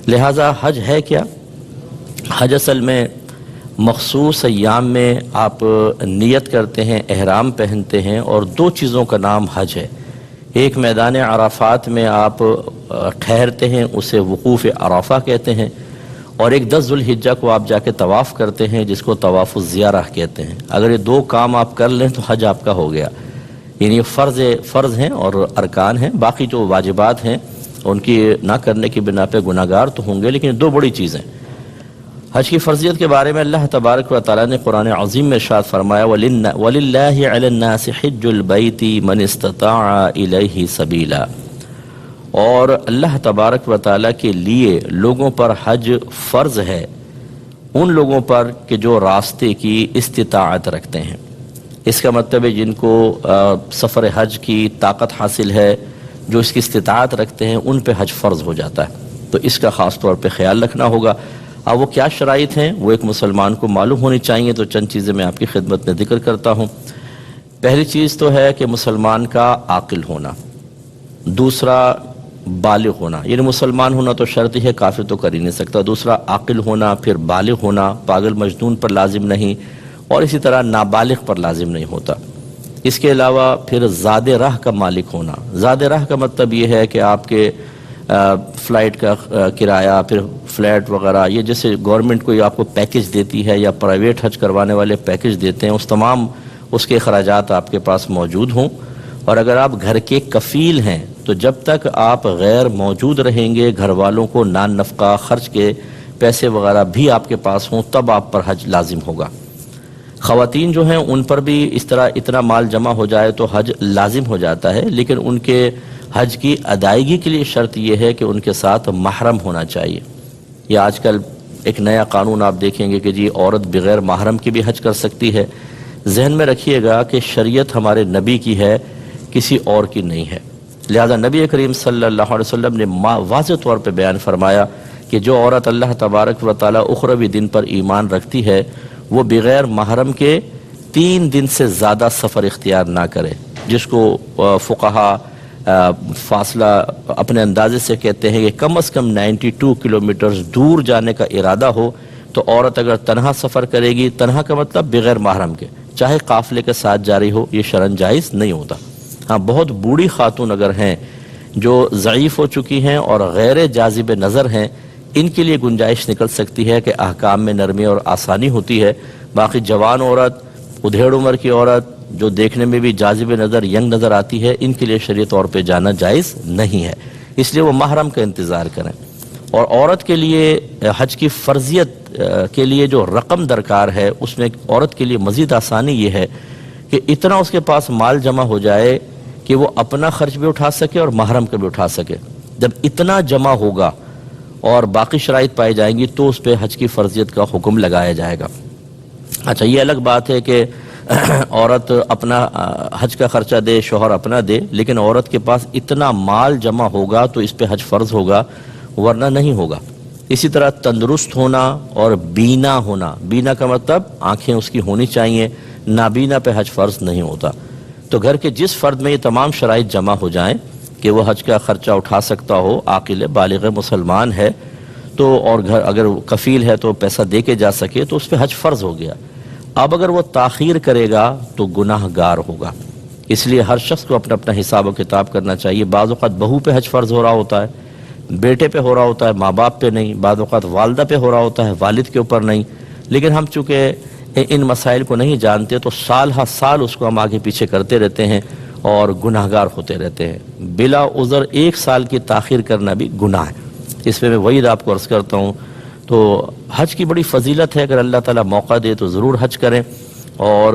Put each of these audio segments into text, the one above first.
لہٰذا حج ہے کیا؟ حج اصل میں مخصوص ایام میں آپ نیت کرتے ہیں، احرام پہنتے ہیں، اور دو چیزوں کا نام حج ہے۔ ایک میدان عرفات میں آپ ٹھہرتے ہیں، اسے وقوف عرفہ کہتے ہیں، اور ایک 10 ذوالحجہ کو آپ جا کے طواف کرتے ہیں، جس کو طواف الزیارہ کہتے ہیں۔ اگر یہ دو کام آپ کر لیں تو حج آپ کا ہو گیا۔ یعنی فرض ہیں اور ارکان ہیں، باقی جو واجبات ہیں ان کی نہ کرنے کی بنا پہ گناہگار تو ہوں گے، لیکن دو بڑی چیزیں۔ حج کی فرضیت کے بارے میں اللہ تبارک و تعالیٰ نے قرآن عظیم میں ارشاد فرمایا وَلِلَّهِ عَلَى النَّاسِ حِجُّ الْبَيْتِ مَنِ اسْتَطَاعَ إِلَيْهِ سَبِيلًا، اور اللہ تبارک و تعالیٰ کے لیے لوگوں پر حج فرض ہے، ان لوگوں پر کہ جو راستے کی استطاعت رکھتے ہیں۔ اس کا مطلب ہے جن کو سفر حج کی طاقت حاصل ہے، جو اس کی استطاعت رکھتے ہیں، ان پہ حج فرض ہو جاتا ہے، تو اس کا خاص طور پہ خیال رکھنا ہوگا۔ اب وہ کیا شرائط ہیں وہ ایک مسلمان کو معلوم ہونی چاہیے، تو چند چیزیں میں آپ کی خدمت میں ذکر کرتا ہوں۔ پہلی چیز تو ہے کہ مسلمان کا عاقل ہونا، دوسرا بالغ ہونا، یعنی مسلمان ہونا تو شرط ہے، کافر تو کر ہی نہیں سکتا، دوسرا عاقل ہونا، پھر بالغ ہونا، پاگل مجنون پر لازم نہیں، اور اسی طرح نابالغ پر لازم نہیں ہوتا۔ اس کے علاوہ پھر زاد راہ کا مالک ہونا۔ زاد راہ کا مطلب یہ ہے کہ آپ کے فلائٹ کا کرایہ، پھر فلیٹ وغیرہ، یہ جیسے گورنمنٹ کوئی آپ کو پیکج دیتی ہے یا پرائیویٹ حج کروانے والے پیکج دیتے ہیں، اس تمام اس کے اخراجات آپ کے پاس موجود ہوں۔ اور اگر آپ گھر کے کفیل ہیں تو جب تک آپ غیر موجود رہیں گے، گھر والوں کو نان نفقہ خرچ کے پیسے وغیرہ بھی آپ کے پاس ہوں، تب آپ پر حج لازم ہوگا۔ خواتین جو ہیں ان پر بھی اس طرح اتنا مال جمع ہو جائے تو حج لازم ہو جاتا ہے، لیکن ان کے حج کی ادائیگی کے لیے شرط یہ ہے کہ ان کے ساتھ محرم ہونا چاہیے۔ یہ آج کل ایک نیا قانون آپ دیکھیں گے کہ جی عورت بغیر محرم کی بھی حج کر سکتی ہے۔ ذہن میں رکھیے گا کہ شریعت ہمارے نبی کی ہے، کسی اور کی نہیں ہے، لہذا نبی کریم صلی اللہ علیہ وسلم نے واضح طور پہ بیان فرمایا کہ جو عورت اللہ تبارک و تعالیٰ اخروی دن پر ایمان رکھتی ہے، وہ بغیر محرم کے 3 دن سے زیادہ سفر اختیار نہ کرے، جس کو فقہا فاصلہ اپنے اندازے سے کہتے ہیں کہ کم از کم 92 کلومیٹرز دور جانے کا ارادہ ہو تو عورت اگر تنہا سفر کرے گی، تنہا کا مطلب بغیر محرم کے، چاہے قافلے کے ساتھ جاری ہو، یہ شرعاً جائز نہیں ہوتا۔ ہاں، بہت بوڑھی خاتون اگر ہیں جو ضعیف ہو چکی ہیں اور غیر جاذب نظر ہیں، ان کے لیے گنجائش نکل سکتی ہے کہ احکام میں نرمی اور آسانی ہوتی ہے۔ باقی جوان عورت، ادھیڑ عمر کی عورت جو دیکھنے میں بھی جاذب نظر ینگ نظر آتی ہے، ان کے لیے شرعی طور پہ جانا جائز نہیں ہے، اس لیے وہ محرم کا انتظار کریں۔ اور عورت کے لیے حج کی فرضیت کے لیے جو رقم درکار ہے، اس میں عورت کے لیے مزید آسانی یہ ہے کہ اتنا اس کے پاس مال جمع ہو جائے کہ وہ اپنا خرچ بھی اٹھا سکے اور محرم کا بھی اٹھا سکے۔ جب اتنا جمع ہوگا اور باقی شرائط پائی جائیں گی تو اس پہ حج کی فرضیت کا حکم لگایا جائے گا۔ اچھا، یہ الگ بات ہے کہ عورت اپنا حج کا خرچہ دے، شوہر اپنا دے، لیکن عورت کے پاس اتنا مال جمع ہوگا تو اس پہ حج فرض ہوگا، ورنہ نہیں ہوگا۔ اسی طرح تندرست ہونا اور بینا ہونا، بینا کا مطلب آنکھیں اس کی ہونی چاہیے، نابینا پہ حج فرض نہیں ہوتا۔ تو گھر کے جس فرد میں یہ تمام شرائط جمع ہو جائیں کہ وہ حج کا خرچہ اٹھا سکتا ہو، عاقل بالغ مسلمان ہے تو، اور گھر اگر کفیل ہے تو پیسہ دے کے جا سکے، تو اس پہ حج فرض ہو گیا۔ اب اگر وہ تاخیر کرے گا تو گناہ گار ہوگا، اس لیے ہر شخص کو اپنا اپنا حساب و کتاب کرنا چاہیے۔ بعض اوقات بہو پہ حج فرض ہو رہا ہوتا ہے، بیٹے پہ ہو رہا ہوتا ہے، ماں باپ پہ نہیں، بعض اوقات والدہ پہ ہو رہا ہوتا ہے، والد کے اوپر نہیں، لیکن ہم چونکہ ان مسائل کو نہیں جانتے تو سال ہر سال اس کو ہم آگے پیچھے کرتے رہتے ہیں اور گناہ گار ہوتے رہتے ہیں۔ بلا عذر 1 سال کی تاخیر کرنا بھی گناہ ہے، اس پہ میں وعید آپ کو عرض کرتا ہوں۔ تو حج کی بڑی فضیلت ہے، اگر اللہ تعالیٰ موقع دے تو ضرور حج کریں، اور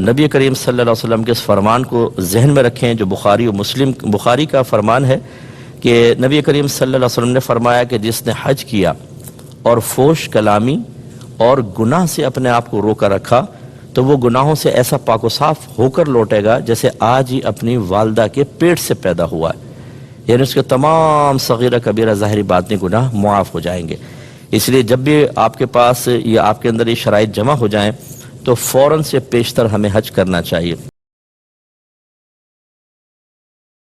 نبی کریم صلی اللہ علیہ وسلم کے اس فرمان کو ذہن میں رکھیں جو بخاری کا فرمان ہے کہ نبی کریم صلی اللہ علیہ وسلم نے فرمایا کہ جس نے حج کیا اور فوش کلامی اور گناہ سے اپنے آپ کو روکا رکھا تو وہ گناہوں سے ایسا پاک و صاف ہو کر لوٹے گا جیسے آج ہی اپنی والدہ کے پیٹ سے پیدا ہوا ہے، یعنی اس کے تمام صغیرہ کبیرہ ظاہری باطنی گناہ معاف ہو جائیں گے۔ اس لیے جب بھی آپ کے پاس یا آپ کے اندر یہ شرائط جمع ہو جائیں تو فوراً سے پیشتر ہمیں حج کرنا چاہیے۔